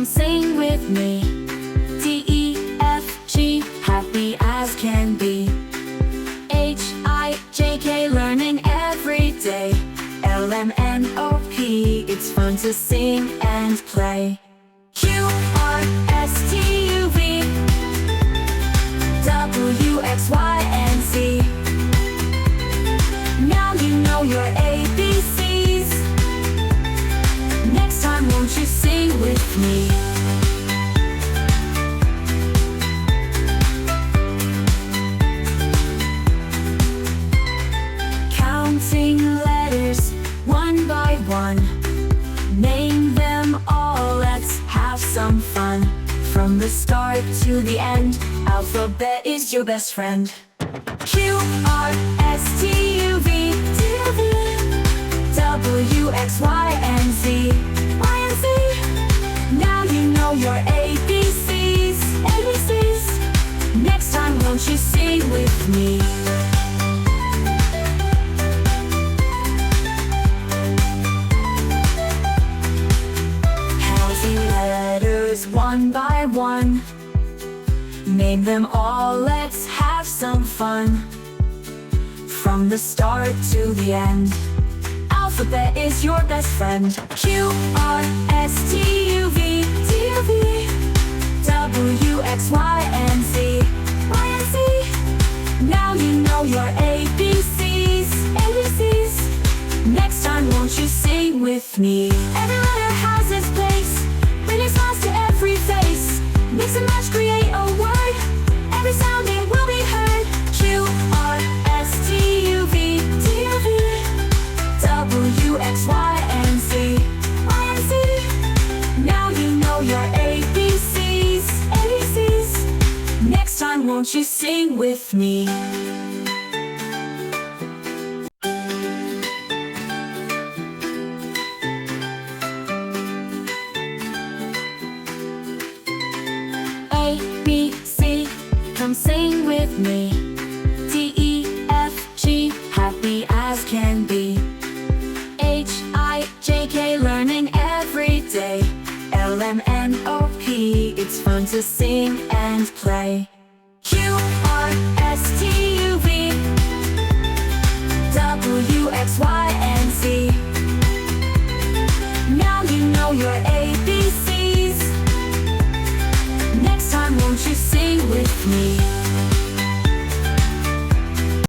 come sing with me. D, E, F, G, happy as can be. H, I, J, K, learning every day. L, M, N, O, P, it's fun to sing and play. Q, R, S, T, U, V, W, X, Y, and Z. Now you know your ABCs. Next time won't you sing with me? Counting letters one by one. Name them all, let's have some fun. From the start to the end, alphabet is your best friend. Q, R, S, T, U, V, W, X, Y, and Z. Now you know your ABCs. Next time won't you sing with me? Counting letters one by one. Name them all, let's have some fun. From the start to the end, alphabet is your best friend. Q, R, S, T, U, V, W, X, Y, and Z. Now you know your ABCs. Next time won't you sing with me? Every letter has its place, bringing smiles to every face. Mix and match, create a word, every sound it will be heard. Q, R, S, T, U, V, W, X, Y, and Z. Now you know your ABCs. Next time won't you sing with me? A, B, C, come sing with me. D, E, F, G, happy as can be. H, I, J, K, learning every day. L, M, N, O, P, it's fun to sing and play. Q, R, S, T, U, V, W, X, Y, and Z. Now you know your ABCs. Next time won't you sing with me?